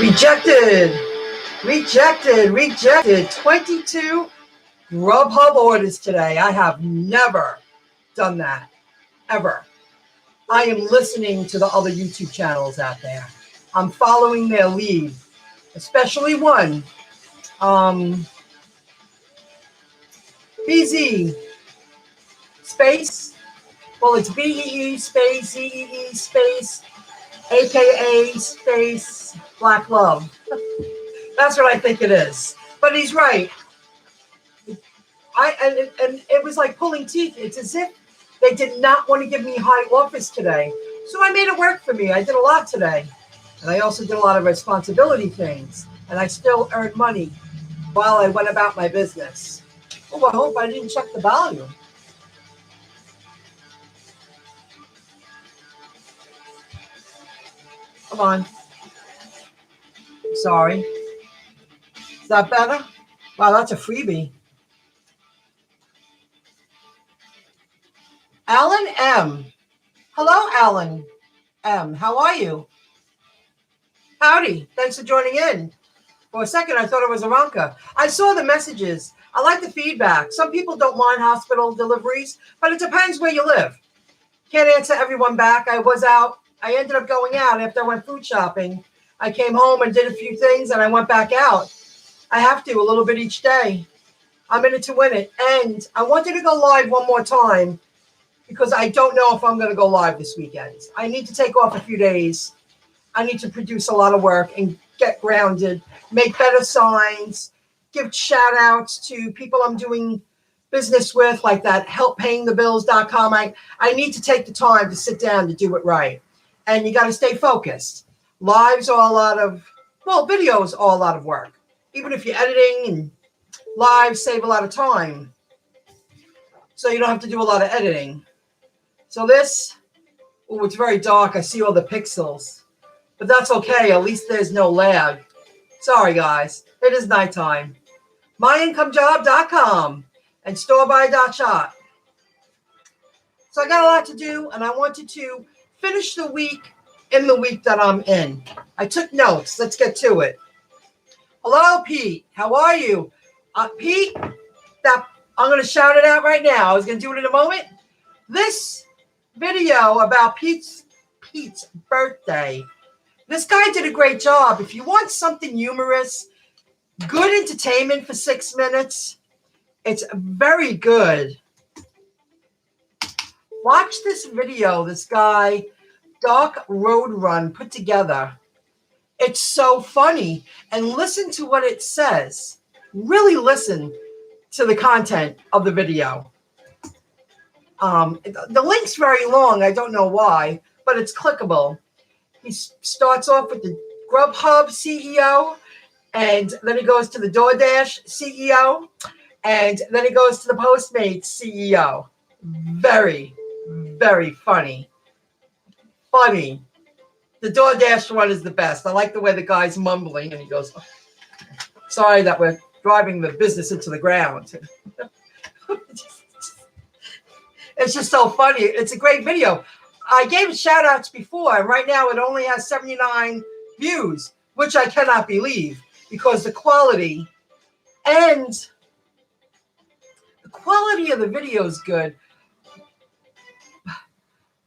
Rejected. 22 GrubHub orders today. I have never done that, ever. I am listening to the other YouTube channels out there. I'm following their lead, especially one. BZ space. Well, it's BEE space, ZEE space, AKA space, Black Love. That's what I think it is. But he's right. And it was like pulling teeth. It's as if they did not want to give me high offers today. So I made it work for me. I did a lot today. And I also did a lot of responsibility things. And I still earned money while I went about my business. Oh, I hope I didn't check the volume. Come on. Sorry. Is that better? Wow, that's a freebie. Alan M. Hello, Alan M. How are you? Howdy. Thanks for joining in. For a second, I thought it was Aranka. I saw the messages. I like the feedback. Some people don't mind hospital deliveries, but it depends where you live. Can't answer everyone back. I was out. I ended up going out after I went food shopping. I came home and did a few things, and I went back out. I have to, a little bit each day. I'm in it to win it. And I wanted to go live one more time because I don't know if I'm going to go live this weekend. I need to take off a few days. I need to produce a lot of work and get grounded, make better signs, give shout outs to people I'm doing business with, like that helppayingthebills.com. I need to take the time to sit down to do it right. And you got to stay focused. Lives are a lot of, well, videos are a lot of work. Even if you're editing, and lives save a lot of time. So you don't have to do a lot of editing. So this, oh, it's very dark. I see all the pixels. But that's okay. At least there's no lag. Sorry, guys. It is nighttime. MyIncomeJob.com and storebuy.shop. So I got a lot to do, and I wanted to finish the week in the week that I'm in. I took notes. Let's get to it. Hello, Pete. How are you? Pete, I'm going to shout it out right now. I was going to do it in a moment. This video about Pete's birthday. This guy did a great job. If you want something humorous, good entertainment for 6 minutes, it's very good. Watch this video this guy, Dark Road Run, put together. It's so funny. And listen to what it says. Really listen to the content of the video. The link's very long. I don't know why, but it's clickable. He starts off with the GrubHub CEO, and then he goes to the DoorDash CEO, and then he goes to the Postmates CEO. Very, very funny. Funny. The DoorDash one is the best. I like the way the guy's mumbling, and he goes, sorry that we're driving the business into the ground. It's just so funny. It's a great video. I gave it shout outs before, and right now it only has 79 views, which I cannot believe because the quality of the video is good,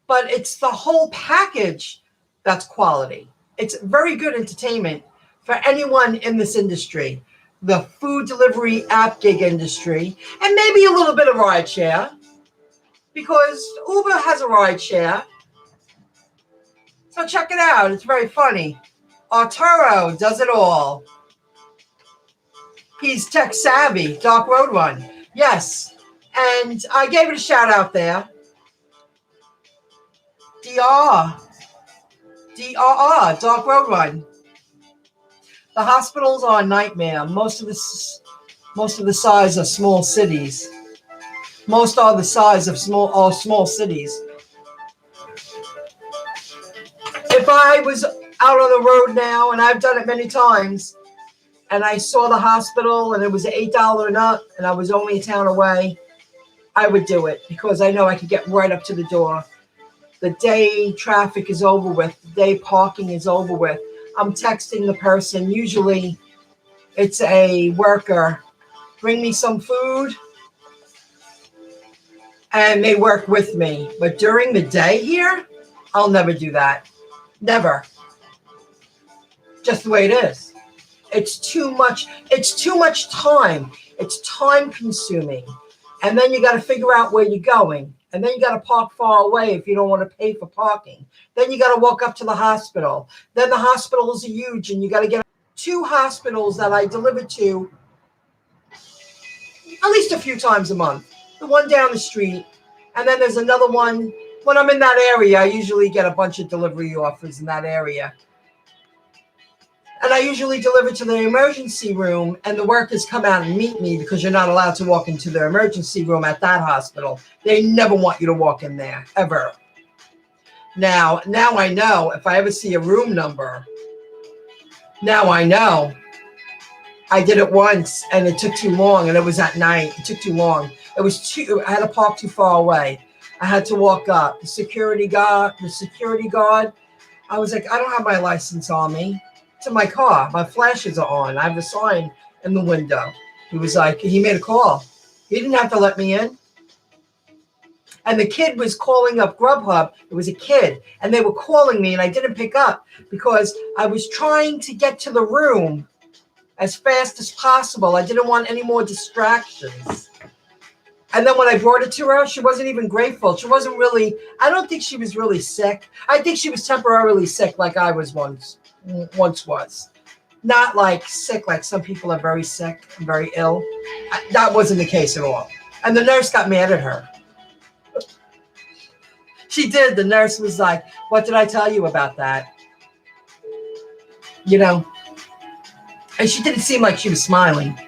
but it's the whole package that's quality. It's very good entertainment for anyone in this industry, the food delivery app gig industry, and maybe a little bit of rideshare, because Uber has a rideshare. So check it out. It's very funny. Arturo does it all. He's tech savvy. Dark Road Run. Yes. And I gave it a shout out there. DRR. Dark Road Run. The hospitals are a nightmare. Most of the size are small cities. Most are the size of small cities. If I was out on the road now, and I've done it many times, and I saw the hospital and it was $8 and up, and I was only a town away, I would do it because I know I could get right up to the door. The day traffic is over with. The day parking is over with. I'm texting the person. Usually it's a worker. Bring me some food. And they work with me. But during the day here, I'll never do that. Never. Just the way it is. It's too much. It's too much time. It's time consuming. And then you got to figure out where you're going. And then you got to park far away if you don't want to pay for parking. Then you got to walk up to the hospital. Then the hospitals are huge and you got to get 2 hospitals that I deliver to at least a few times a month. The one down the street. And then there's another one. When I'm in that area, I usually get a bunch of delivery offers in that area. And I usually deliver to the emergency room, and the workers come out and meet me because you're not allowed to walk into the emergency room at that hospital. They never want you to walk in there, ever. Now I know if I ever see a room number, now I know. I did it once, and it took too long, and it was at night. It took too long. I had to park too far away. I had to walk up. The security guard, I was like, I don't have my license on me. It's in my car. My flashes are on. I have a sign in the window. He was like, he made a call. He didn't have to let me in. And the kid was calling up GrubHub. It was a kid. And they were calling me, and I didn't pick up because I was trying to get to the room as fast as possible. I didn't want any more distractions. And then when I brought it to her, she wasn't even grateful. She wasn't really, I don't think she was really sick. I think she was temporarily sick like I was once was. Not like sick, like some people are very sick and very ill. That wasn't the case at all. And the nurse got mad at her. She did. The nurse was like, what did I tell you about that? You know, and she didn't seem like she was smiling.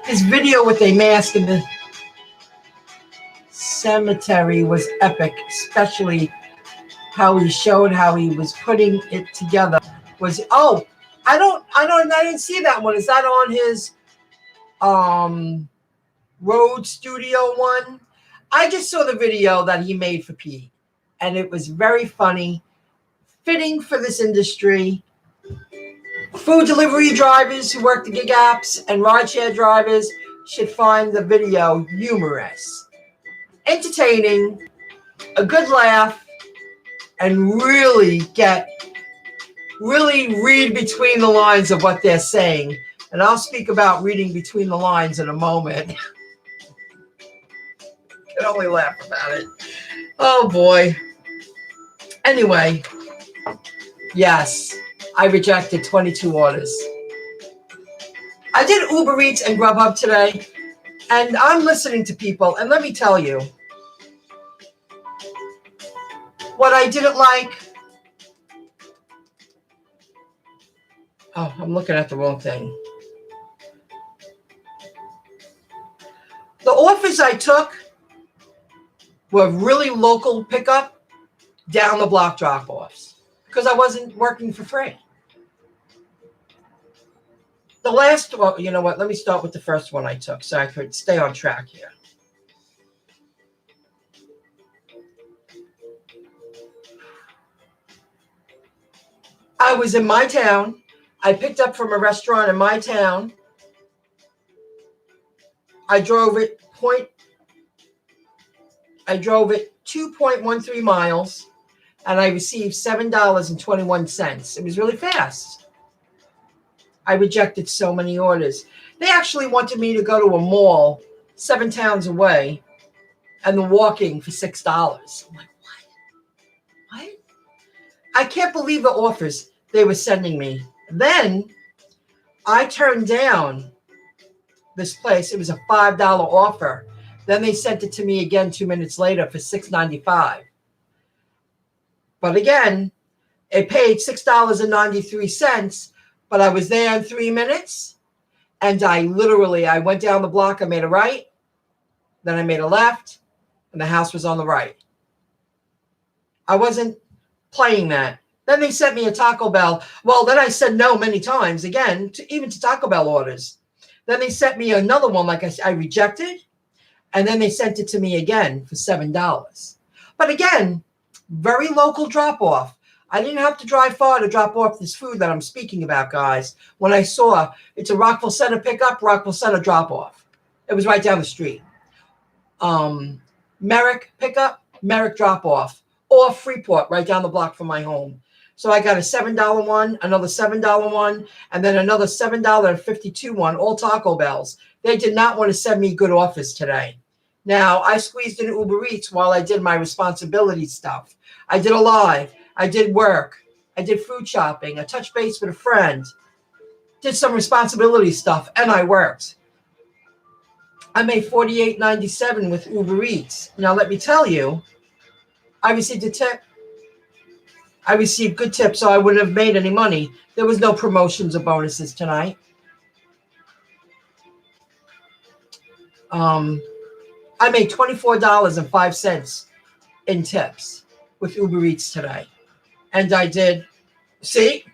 His video with a mask in the cemetery was epic, especially how he showed how he was putting it together. I didn't see that one. Is that on his road studio one? I just saw the video that he made for Pete, and it was very funny, fitting for this industry. Food delivery drivers who work the gig apps and rideshare drivers should find the video humorous, entertaining, a good laugh, and really read between the lines of what they're saying. And I'll speak about reading between the lines in a moment. I can only laugh about it. Oh boy. Anyway, yes, I rejected 22 orders. I did Uber Eats and GrubHub today, and I'm listening to people, and let me tell you, what I didn't like. Oh, I'm looking at the wrong thing. The offers I took were really local pickup, down the block drop-offs, because I wasn't working for free. Well, you know what? Let me start with the first one I took so I could stay on track here. I was in my town. I picked up from a restaurant in my town. I drove it 2.13 miles, and I received $7.21. It was really fast. I rejected so many orders. They actually wanted me to go to a mall 7 towns away and the walking for $6. I'm like, what? I can't believe the offers they were sending me. Then I turned down this place. It was a $5 offer. Then they sent it to me again 2 minutes later for $6.95. But again, it paid $6.93, but I was there in 3 minutes. And I went down the block. I made a right. Then I made a left. And the house was on the right. I wasn't playing that. Then they sent me a Taco Bell. Well, then I said no many times again, even to Taco Bell orders. Then they sent me another one like I rejected. And then they sent it to me again for $7. But again, very local drop-off. I didn't have to drive far to drop off this food that I'm speaking about, guys. When I saw it's a Rockville Center pickup, Rockville Center drop off. It was right down the street. Merrick pickup, Merrick drop off, or Freeport right down the block from my home. So I got a $7 one, another $7 one, and then another $7.52 one, all Taco Bells. They did not want to send me good offers today. Now, I squeezed in Uber Eats while I did my responsibility stuff. I did a live. I did work. I did food shopping. I touched base with a friend. Did some responsibility stuff, and I worked. I made $48.97 with Uber Eats. Now, let me tell you, I received a tip. I received good tips, so I wouldn't have made any money. There was no promotions or bonuses tonight. I made $24.05 in tips with Uber Eats today. And I did, see,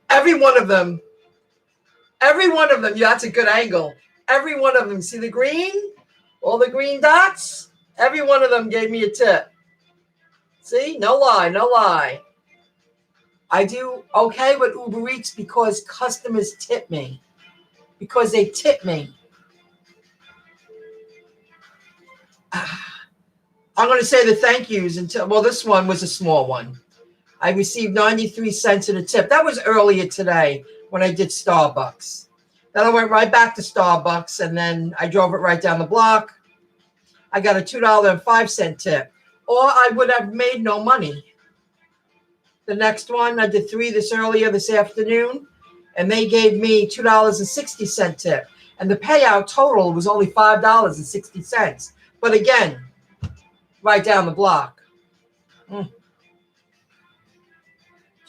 every one of them, yeah, that's a good angle. Every one of them, see the green? All the green dots? Every one of them gave me a tip. See, no lie, no lie. I do okay with Uber Eats because customers tip me. Because they tip me. I'm going to say the thank yous until, well, this one was a small one. I received 93 cents in a tip. That was earlier today when I did Starbucks. Then I went right back to Starbucks, and then I drove it right down the block. I got a $2.05 tip, or I would have made no money. The next one, I did 3 this afternoon, and they gave me $2.60 tip. And the payout total was only $5.60. But again, right down the block. Do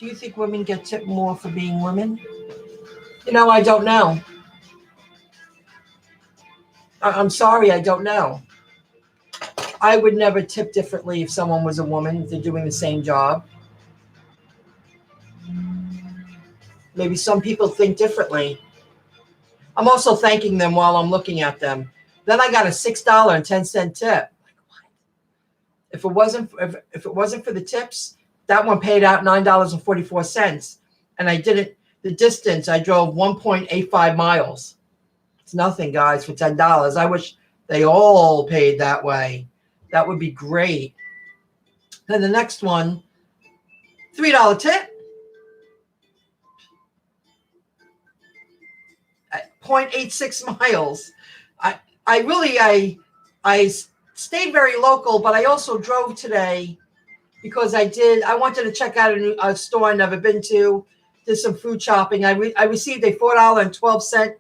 you think women get tipped more for being women? You know, I don't know. I'm sorry, I don't know. I would never tip differently if someone was a woman, if they're doing the same job. Maybe some people think differently. I'm also thanking them while I'm looking at them. Then I got a $6.10 tip. Like, what? If it wasn't for the tips, that one paid out $9.44. And I did it the distance. I drove 1.85 miles. It's nothing, guys, for $10. I wish they all paid that way. That would be great. Then the next one, $3 tip. 0.86 miles. I stayed very local, but I also drove today because I wanted to check out a store I've never been to, did some food shopping. I received a $4.12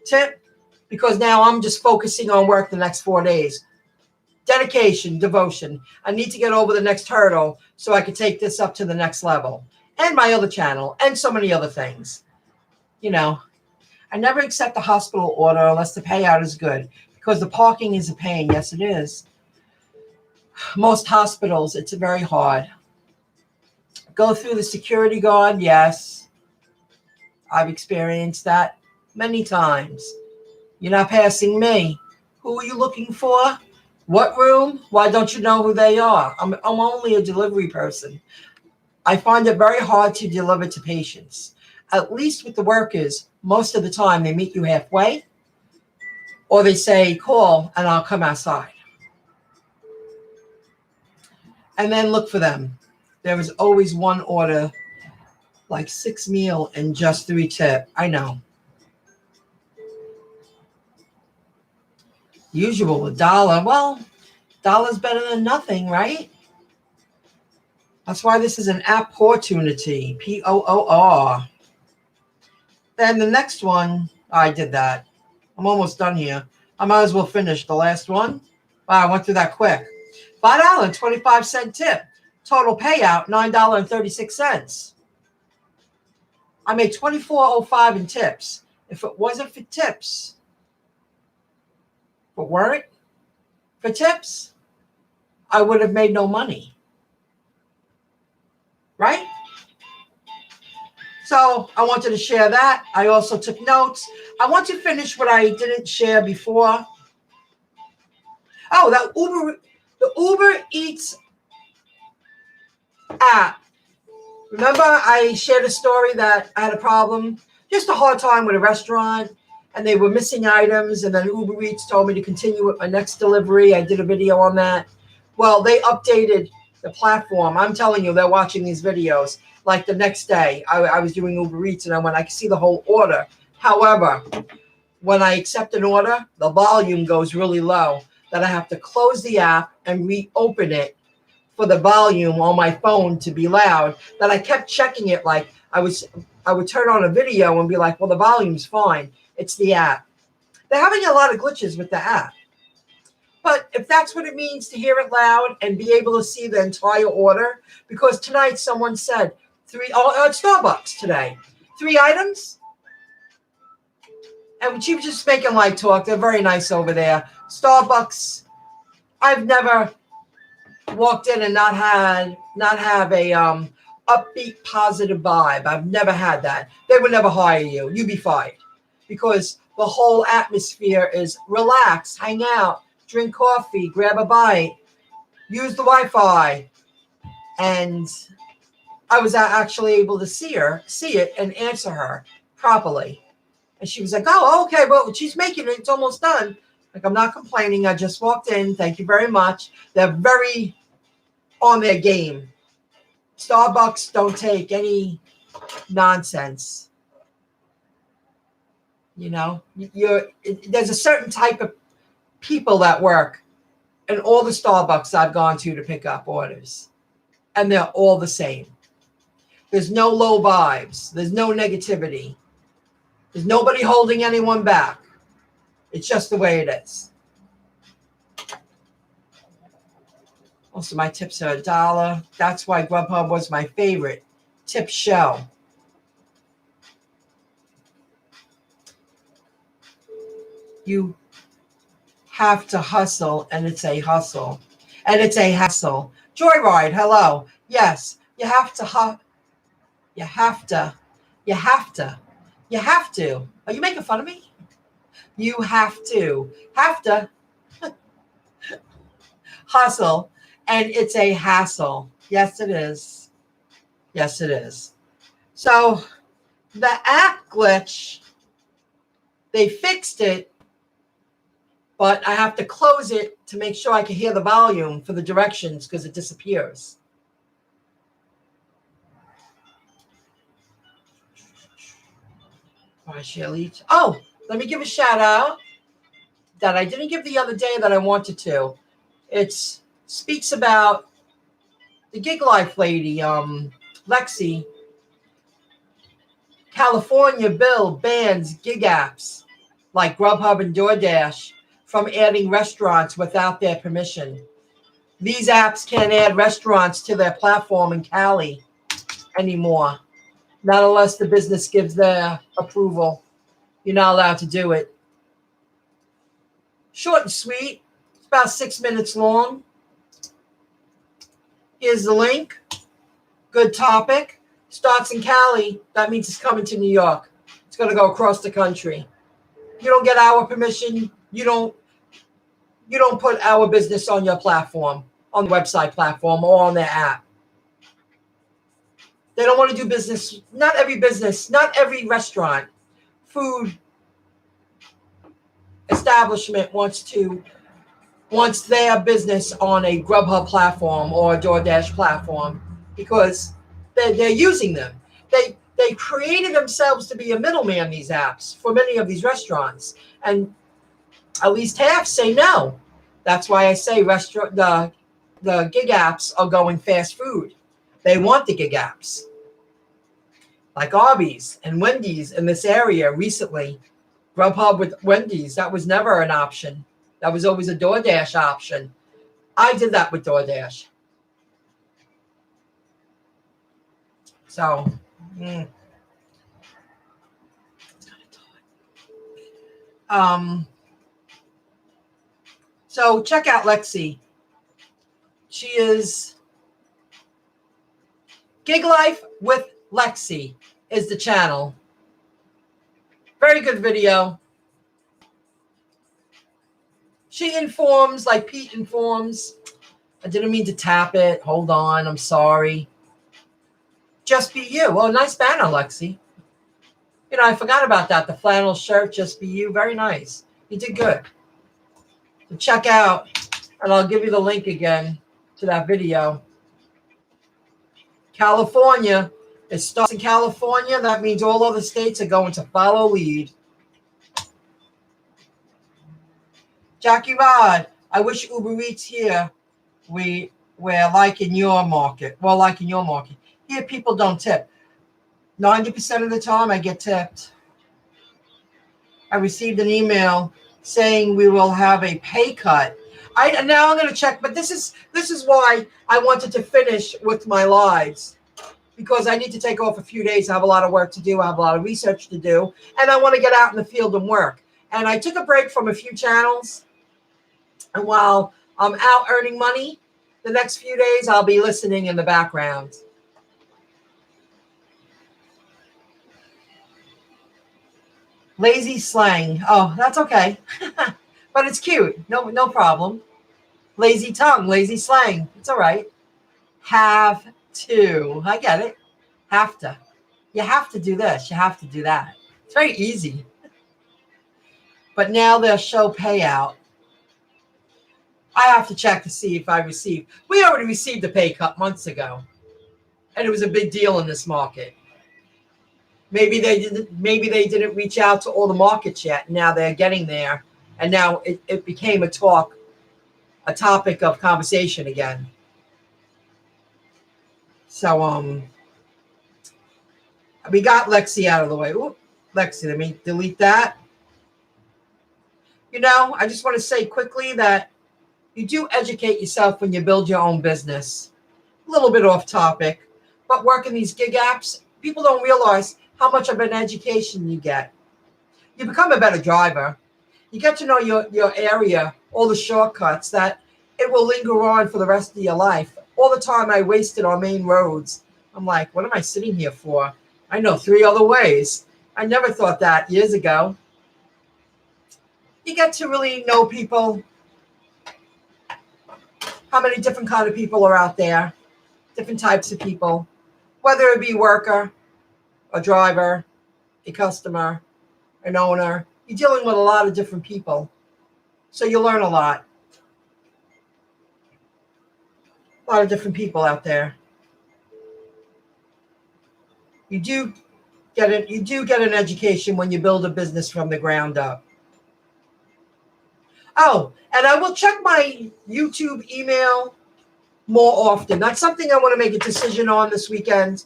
tip because now I'm just focusing on work the next 4 days. Dedication, devotion. I need to get over the next hurdle so I can take this up to the next level. And my other channel and so many other things. You know, I never accept a hospital order unless the payout is good because the parking is a pain. Yes, it is. Most hospitals, it's very hard. Go through the security guard. Yes. I've experienced that many times. You're not passing me. Who are you looking for? What room? Why don't you know who they are? I'm only a delivery person. I find it very hard to deliver to patients. At least with the workers, most of the time they meet you halfway or they say, call and I'll come outside. And then look for them. There is always one order, like 6 meal and just 3 tip. I know. Usual, $1. Well, $1's better than nothing, right? That's why this is an opportunity. Poor. Then the next one, I did that. I'm almost done here. I might as well finish the last one. Wow, I went through that quick. $5.25 tip. Total payout, $9.36. I made $24.05 in tips. If it wasn't for tips, but weren't for tips, I would have made no money. Right? So I wanted to share that. I also took notes. I want to finish what I didn't share before. Oh, the Uber Eats app Remember I shared a story that I had a problem, just a hard time with a restaurant, and they were missing items, and then Uber Eats told me to continue with my next delivery. I did a video on that. Well, they updated the platform. I'm telling you, they're watching these videos. Like the next day, I was doing Uber Eats, and I could see the whole order. However, when I accept an order, the volume goes really low, that I have to close the app and reopen it for the volume on my phone to be loud. That I kept checking it, like I would turn on a video and be like, well, the volume's fine. It's the app. They're having a lot of glitches with the app. But if that's what it means to hear it loud and be able to see the entire order, because tonight someone said at Starbucks today, 3 items. And she was just making light talk. They're very nice over there. Starbucks, I've never walked in and not have a upbeat, positive vibe. I've never had that. They would never hire you. You'd be fired, because the whole atmosphere is relax, hang out, drink coffee, grab a bite, use the Wi-Fi. And I was actually able to see it and answer her properly. And she was like, oh, okay, well, she's making it. It's almost done. Like, I'm not complaining. I just walked in. Thank you very much. They're very on their game. Starbucks don't take any nonsense. You know, there's a certain type of people that work in all the Starbucks I've gone to pick up orders. And they're all the same. There's no low vibes. There's no negativity. There's nobody holding anyone back. It's just the way it is. Most of my tips are $1. That's why GrubHub was my favorite tip show. You have to hustle, and it's a hustle. And it's a hassle. Joyride, hello. Yes, you have to. You have to. You have to. You have to. Are you making fun of me? You have to hustle, and it's a hassle. Yes, it is. Yes, it is. So the app glitch, they fixed it, but I have to close it to make sure I can hear the volume for the directions, because it disappears. Oh, let me give a shout out that I didn't give the other day that I wanted to. It speaks about the gig life lady, Lexi. California bill bans gig apps like GrubHub and DoorDash from adding restaurants without their permission. These apps can't add restaurants to their platform in Cali anymore. Not unless the business gives their approval. You're not allowed to do it. Short and sweet. It's about 6 minutes long. Here's the link. Good topic. Starts in Cali. That means it's coming to New York. It's going to go across the country. You don't get our permission. You don't put our business on your platform, on the website platform, or on their app. They don't want to do business. Not every restaurant, food establishment wants their business on a GrubHub platform or a DoorDash platform, because they're using them. They created themselves to be a middleman, these apps, for many of these restaurants, and at least half say no. That's why I say the gig apps are going fast food. They want the gig apps. Like Arby's and Wendy's in this area recently. GrubHub with Wendy's, that was never an option. That was always a DoorDash option. I did that with DoorDash. So, so check out Lexi. She is Gig Life with Lexi is the channel. Very good video. She informs like Pete informs. I didn't mean to tap it. Hold on. I'm sorry. Just Be You. Oh, nice banner, Lexi. You know, I forgot about that. The flannel shirt, Just Be You. Very nice. You did good. So check out, and I'll give you the link again to that video. California. It starts in California. That means all other states are going to follow lead. Jackie Rod, I wish Uber Eats here we're like in your market. Well, like in your market. Here, people don't tip. 90% of the time, I get tipped. I received an email saying we will have a pay cut. Now I'm going to check, but this is why I wanted to finish with my lives, because I need to take off a few days. I have a lot of work to do. I have a lot of research to do, and I want to get out in the field and work. And I took a break from a few channels, and while I'm out earning money, the next few days I'll be listening in the background. Lazy slang. Oh, that's okay. But it's cute. No problem. Lazy tongue, lazy slang. It's all right. Have to. I get it. Have to. You have to do this. You have to do that. It's very easy. But now they'll show payout. I have to check to see if I received. We already received a pay cut months ago. And it was a big deal in this market. Maybe they didn't reach out to all the markets yet. Now they're getting there. And now it became a topic of conversation again. So we got Lexi out of the way. Ooh, Lexi, let me delete that. You know, I just want to say quickly that you do educate yourself when you build your own business. A little bit off topic, but working these gig apps, people don't realize how much of an education you get. You become a better driver. You get to know your area, all the shortcuts that it will linger on for the rest of your life. All the time I wasted on main roads. I'm like, what am I sitting here for? I know 3 other ways. I never thought that years ago. You get to really know people, how many different kind of people are out there, different types of people, whether it be worker, a driver, a customer, an owner. You're dealing with a lot of different people. So you learn a lot. A lot of different people out there. You do get an education when you build a business from the ground up. Oh, and I will check my YouTube email more often. That's something I want to make a decision on this weekend.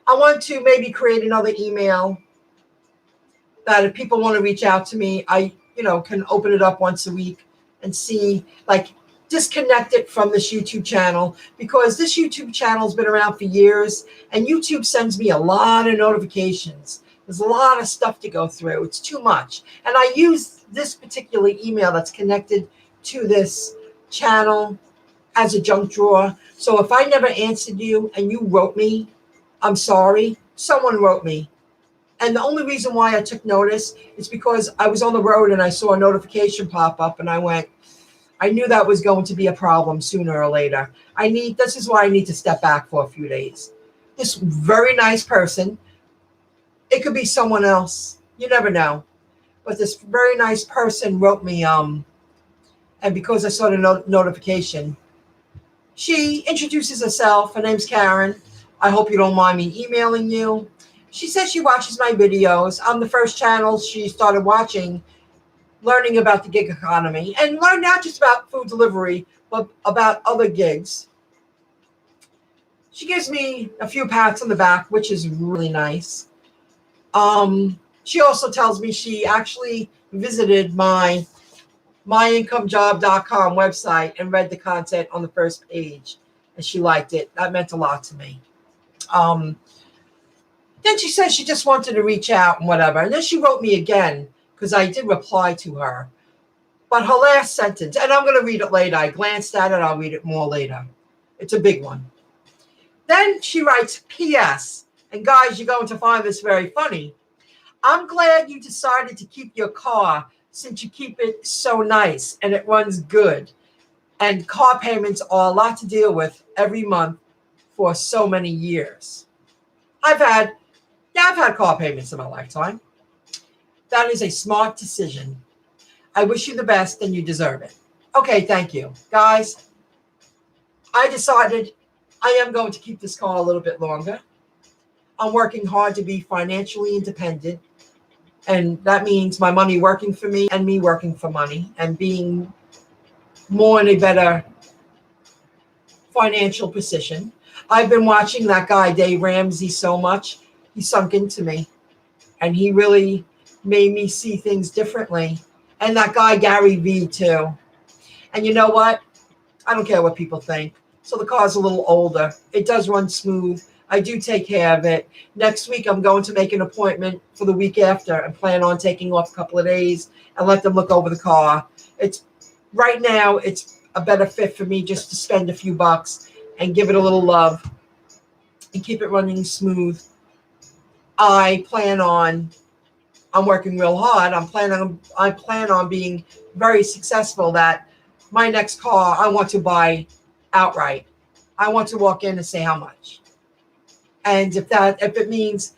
I want to maybe create another email that if people want to reach out to me, I can open it up once a week and see, like, disconnect it from this YouTube channel, because this YouTube channel has been around for years and YouTube sends me a lot of notifications. There's a lot of stuff to go through. It's too much. And I use this particular email that's connected to this channel as a junk drawer. So if I never answered you and you wrote me, I'm sorry. Someone wrote me. And the only reason why I took notice is because I was on the road and I saw a notification pop up and I knew that was going to be a problem sooner or later. This is why I need to step back for a few days. This very nice person, it could be someone else. You never know. But this very nice person wrote me, and because I saw the notification, she introduces herself. Her name's Karen. I hope you don't mind me emailing you. She says she watches my videos. I'm the first channel she started watching, learning about the gig economy, and learn not just about food delivery, but about other gigs. She gives me a few pats on the back, which is really nice. She also tells me she actually visited my MyIncomeJob.com website and read the content on the first page, and she liked it. That meant a lot to me. Then she said she just wanted to reach out and whatever. And then she wrote me again, because I did reply to her. But her last sentence, and I'm going to read it later. I glanced at it. I'll read it more later. It's a big one. Then she writes, P.S. And guys, you're going to find this very funny. I'm glad you decided to keep your car since you keep it so nice and it runs good. And car payments are a lot to deal with every month for so many years. I've had car payments in my lifetime. That is a smart decision. I wish you the best and you deserve it. Okay, thank you. Guys, I decided I am going to keep this call a little bit longer. I'm working hard to be financially independent. And that means my money working for me and me working for money and being more in a better financial position. I've been watching that guy, Dave Ramsey, so much. He sunk into me. And he really made me see things differently. And that guy, Gary Vee, too. And you know what? I don't care what people think. So the car's a little older. It does run smooth. I do take care of it. Next week, I'm going to make an appointment for the week after and plan on taking off a couple of days and let them look over the car. Right now, it's a better fit for me just to spend a few bucks and give it a little love and keep it running smooth. I'm working real hard. I plan on being very successful. That my next car I want to buy outright. I want to walk in and say how much. And if it means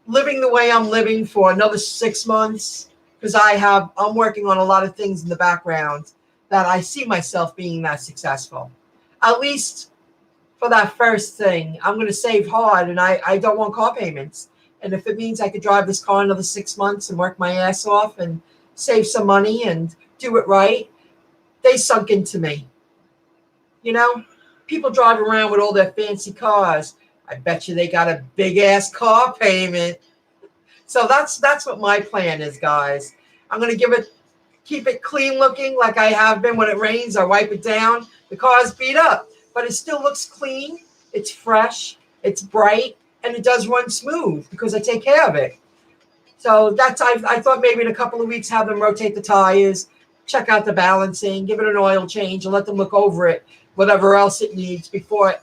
living the way I'm living for another 6 months, because I'm working on a lot of things in the background that I see myself being that successful. At least for that first thing, I'm going to save hard, and I don't want car payments. And if it means I could drive this car another 6 months and work my ass off and save some money and do it right, they sunk into me. You know, people drive around with all their fancy cars. I bet you they got a big ass car payment. So that's what my plan is, guys. I'm going to keep it clean looking like I have been. When it rains, I wipe it down. The car's beat up, but it still looks clean. It's fresh. It's bright. And it does run smooth because I take care of it. So I thought maybe in a couple of weeks have them rotate the tires, check out the balancing, give it an oil change, and let them look over it, whatever else it needs before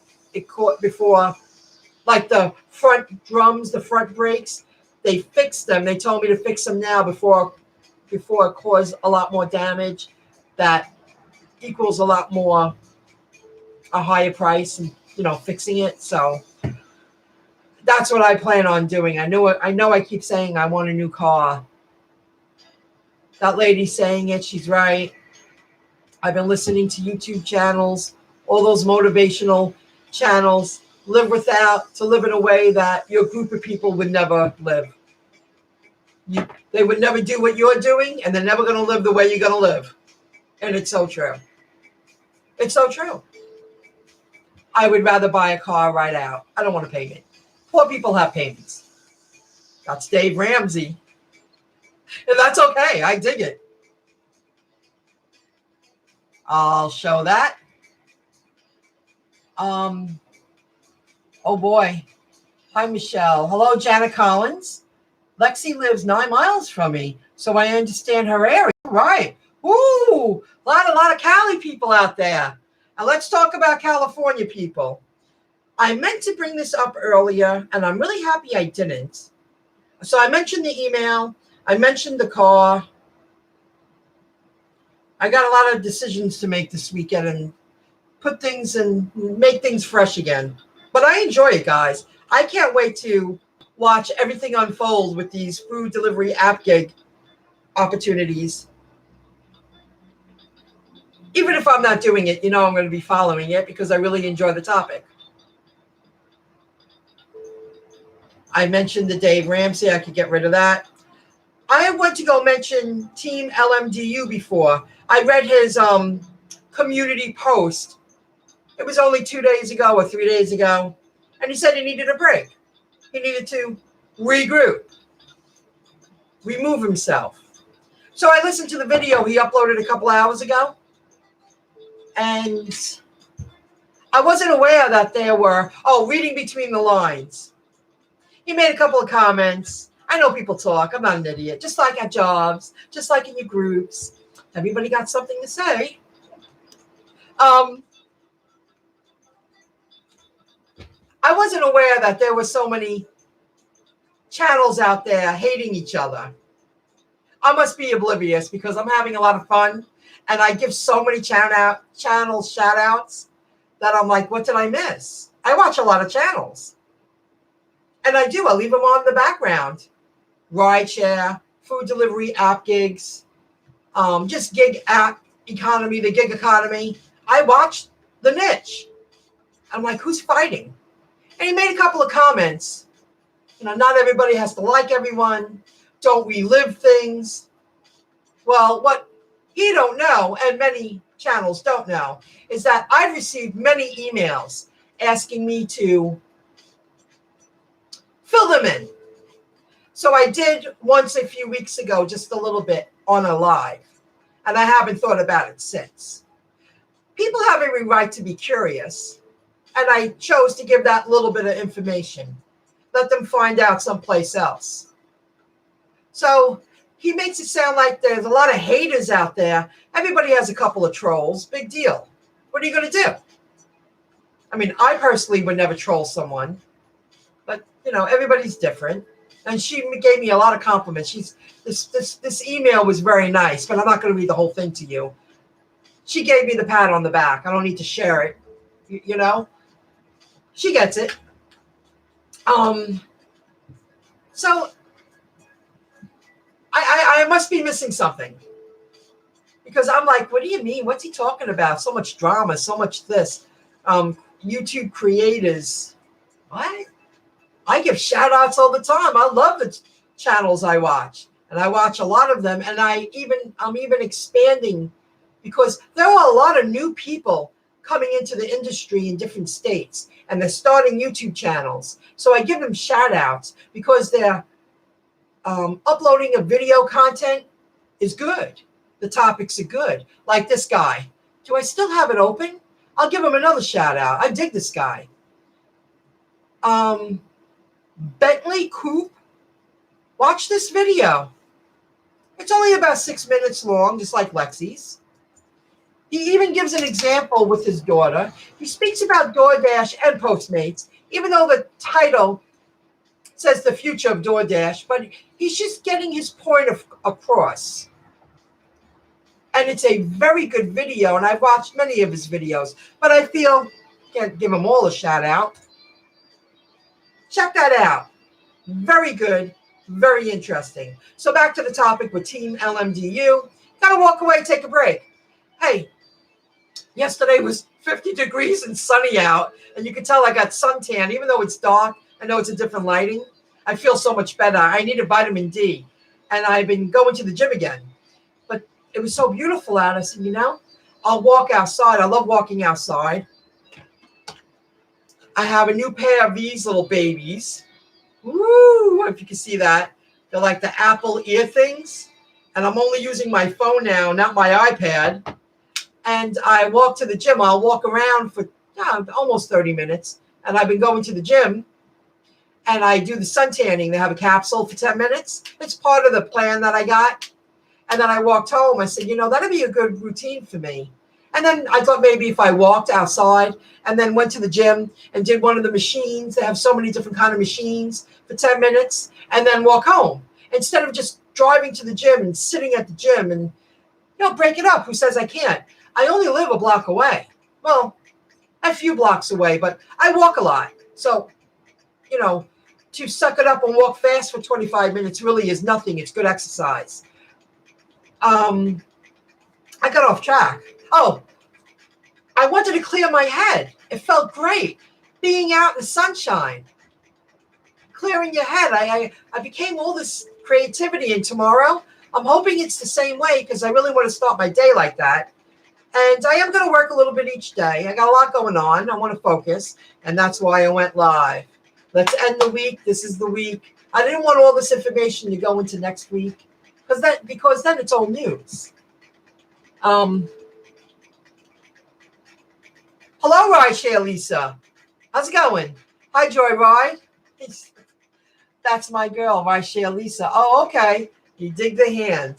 like the front drums, the front brakes, they fixed them. They told me to fix them now before it caused a lot more damage. That equals a higher price and fixing it. So that's what I plan on doing. I know I keep saying I want a new car. That lady saying it, she's right. I've been listening to YouTube channels, all those motivational channels. Live in a way that your group of people would never live. They would never do what you're doing, and they're never going to live the way you're going to live. And it's so true. It's so true. I would rather buy a car right out. I don't want a payment. Poor people have payments. That's Dave Ramsey. And that's okay. I dig it. I'll show that. Oh boy. Hi, Michelle. Hello, Janet Collins. Lexi lives 9 miles from me, so I understand her area. Right. Ooh, a lot of Cali people out there. Now let's talk about California people. I meant to bring this up earlier, and I'm really happy I didn't. So I mentioned the email. I mentioned the car. I got a lot of decisions to make this weekend and make things fresh again. But I enjoy it, guys. I can't wait to watch everything unfold with these food delivery app gig opportunities. Even if I'm not doing it, I'm going to be following it because I really enjoy the topic. I mentioned the Dave Ramsey. I could get rid of that. I went to go mention Team LMDU before. I read his community post. It was only 2 days ago or 3 days ago. And he said he needed a break. He needed to regroup, remove himself. So I listened to the video he uploaded a couple hours ago. And I wasn't aware that there were, reading between the lines. He made a couple of comments. I know people talk. I'm not an idiot. Just like at jobs, just like in your groups. Everybody got something to say. I wasn't aware that there were so many channels out there hating each other. I must be oblivious because I'm having a lot of fun. And I give so many channels shout outs that I'm like, what did I miss? I watch a lot of channels. And I do. I leave them on in the background. Rideshare, food delivery, app gigs, just gig app economy, the gig economy. I watched the niche. I'm like, who's fighting? And he made a couple of comments. Not everybody has to like everyone. Don't relive things. Well, what he don't know, and many channels don't know, is that I've received many emails asking me to fill them in. So I did once a few weeks ago, just a little bit on a live, and I haven't thought about it since. People have every right to be curious, and I chose to give that little bit of information. Let them find out someplace else. So he makes it sound like there's a lot of haters out there. Everybody has a couple of trolls. Big deal. What are you going to do? I mean, I personally would never troll someone, but everybody's different. And she gave me a lot of compliments. This email was very nice, but I'm not going to read the whole thing to you. She gave me the pat on the back. I don't need to share it. She gets it. So I must be missing something, because I'm like, what do you mean? What's he talking about? So much drama, so much this. YouTube creators. What? I give shout outs all the time. I love the channels I watch, and I watch a lot of them. And I'm even expanding, because there are a lot of new people coming into the industry in different states, and they're starting YouTube channels. So I give them shout outs because they're uploading of video content is good. The topics are good. Like this guy. Do I still have it open? I'll give him another shout out. I dig this guy. Bentley Coupe. Watch this video. It's only about 6 minutes long, just like Lexi's. He even gives an example with his daughter. He speaks about DoorDash and Postmates, even though the title says the future of DoorDash, but he's just getting his point across. And it's a very good video, and I've watched many of his videos, but I feel can't give them all a shout out. Check that out. Very good, very interesting. So back to the topic with Team LMDU. Gotta walk away, take a break. Hey, yesterday was 50 degrees and sunny out, and you can tell I got suntan, even though it's dark. I know it's a different lighting. I feel so much better. I needed vitamin D, and I've been going to the gym again. But it was so beautiful out. I said, I'll walk outside. I love walking outside. I have a new pair of these little babies. Woo! If you can see that. They're like the Apple ear things. And I'm only using my phone now, not my iPad. And I walk to the gym. I'll walk around for almost 30 minutes. And I've been going to the gym. And I do the sun tanning. They have a capsule for 10 minutes. It's part of the plan that I got. And then I walked home. I said, that'd be a good routine for me. And then I thought maybe if I walked outside and then went to the gym and did one of the machines, they have so many different kind of machines, for 10 minutes, and then walk home. Instead of just driving to the gym and sitting at the gym and, break it up. Who says I can't? I only live a block away. Well, a few blocks away, but I walk a lot. So, to suck it up and walk fast for 25 minutes really is nothing. It's good exercise. I got off track. Oh, I wanted to clear my head. It felt great being out in the sunshine, clearing your head. I became all this creativity, and tomorrow I'm hoping it's the same way, because I really want to start my day like that. And I am going to work a little bit each day. I got a lot going on. I want to focus, and that's why I went live. Let's end the week. This is the week. I didn't want all this information to go into next week, because then it's old news. Hello, Rideshare Lisa. How's it going? Hi, Joyride. That's my girl, Rideshare Lisa. Oh, okay. You dig the hand.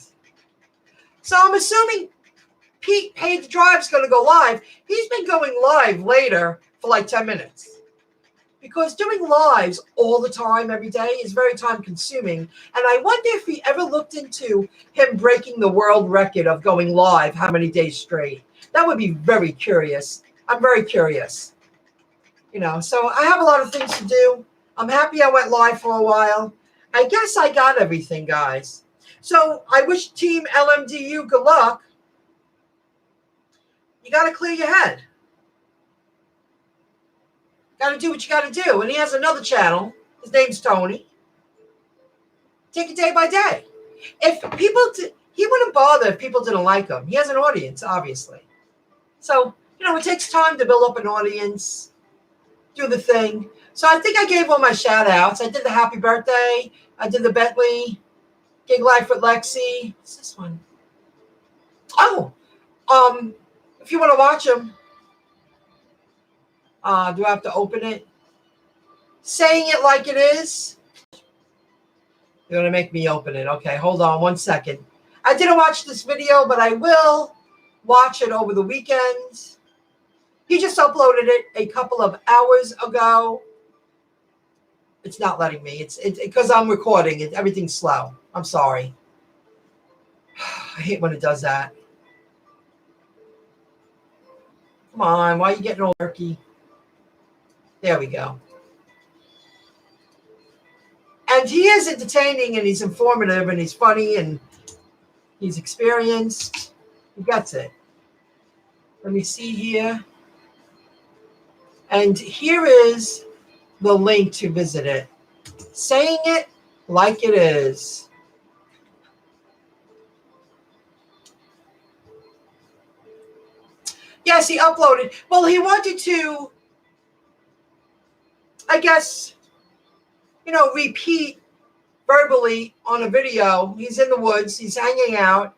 So I'm assuming Pete Paid Drive's going to go live. He's been going live later for like 10 minutes. Because doing lives all the time, every day, is very time consuming. And I wonder if he ever looked into him breaking the world record of going live how many days straight. That would be very curious. I'm very curious. So I have a lot of things to do. I'm happy I went live for a while. I guess I got everything, guys. So I wish Team LMDU good luck. You got to clear your head. Got to do what you got to do. And he has another channel. His name's Tony. Take it day by day. If people, he wouldn't bother if people didn't like him. He has an audience, obviously. So, it takes time to build up an audience, do the thing. So I think I gave all my shout outs. I did the happy birthday. I did the Bentley, Gig Life with Lexi. What's this one? Oh, if you want to watch them, do I have to open it? Saying it like it is. You're going to make me open it. Okay, hold on 1 second. I didn't watch this video, but I will watch it over the weekend. He just uploaded it a couple of hours ago. It's not letting me. It's because I'm recording. Everything's slow. I'm sorry. I hate when it does that. Come on. Why are you getting all murky? There we go. And he is entertaining and he's informative and he's funny and he's experienced. He gets it. Let me see here. And here is the link to visit it. Saying it like it is. Yes, he uploaded. Well, he wanted to, I guess, repeat verbally on a video. He's in the woods. He's hanging out.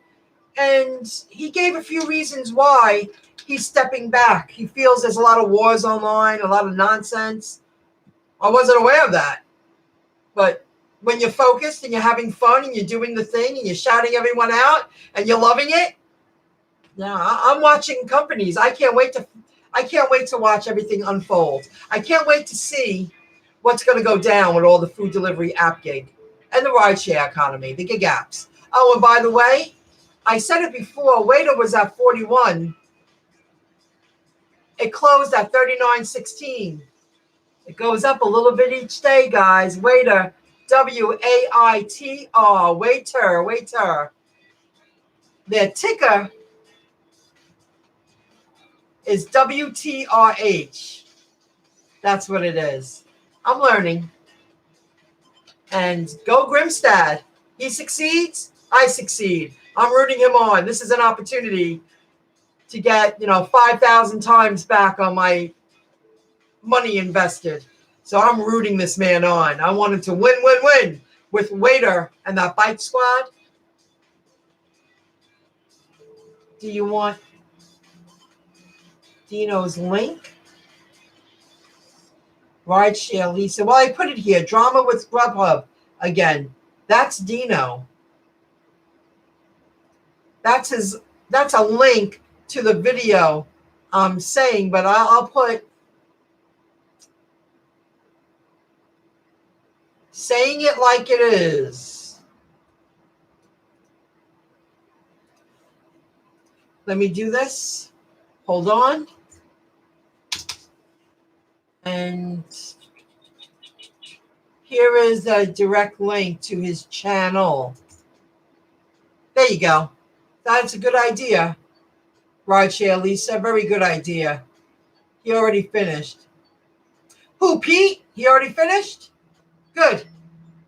And he gave a few reasons why he's stepping back. He feels there's a lot of wars online, a lot of nonsense. I wasn't aware of that. But when you're focused and you're having fun and you're doing the thing and you're shouting everyone out and you're loving it, yeah, I'm watching companies. I can't wait to watch everything unfold. I can't wait to see what's going to go down with all the food delivery app gig and the rideshare economy, the gig apps. Oh, and by the way, I said it before, Waiter was at 41. It closed at 39.16. It goes up a little bit each day, guys. Waiter, W-A-I-T-R, waiter. Their ticker is W-T-R-H. That's what it is. I'm learning. And go Grimstad. He succeeds, I succeed. I'm rooting him on. This is an opportunity to get, 5,000 times back on my money invested. So I'm rooting this man on. I want him to win with Waiter and that Bike Squad. Do you want Dino's link? Rideshare Lisa. Well, I put it here. Drama with GrubHub. Again, that's Dino. That's a link to the video I'm saying, but I'll put saying it like it is. Let me do this. Hold on. And here is a direct link to his channel. There you go. That's a good idea. Rideshare Lisa, very good idea. He already finished. Who, Pete? He already finished? Good.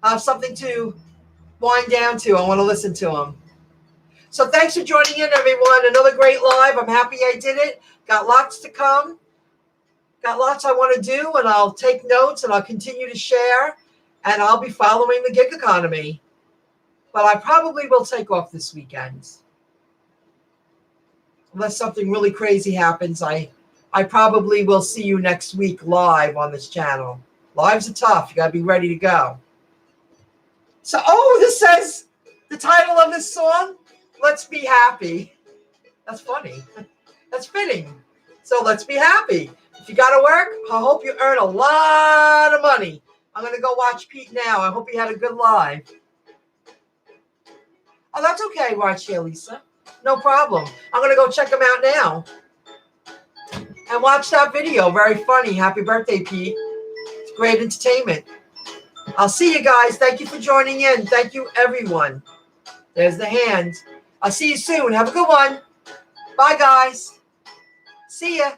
I have something to wind down to. I want to listen to him. So thanks for joining in, everyone. Another great live. I'm happy I did it. Got lots to come. Got lots I want to do, and I'll take notes, and I'll continue to share, and I'll be following the gig economy. But I probably will take off this weekend. Unless something really crazy happens, I probably will see you next week live on this channel. Lives are tough. You got to be ready to go. So, this says the title of this song, Let's Be Happy. That's funny. That's fitting. So let's be happy. If you got to work, I hope you earn a lot of money. I'm going to go watch Pete now. I hope he had a good live. Oh, that's okay, Rideshare Lisa. No problem. I'm going to go check him out now. And watch that video. Very funny. Happy birthday, Pete. It's great entertainment. I'll see you guys. Thank you for joining in. Thank you, everyone. There's the hand. I'll see you soon. Have a good one. Bye, guys. See ya.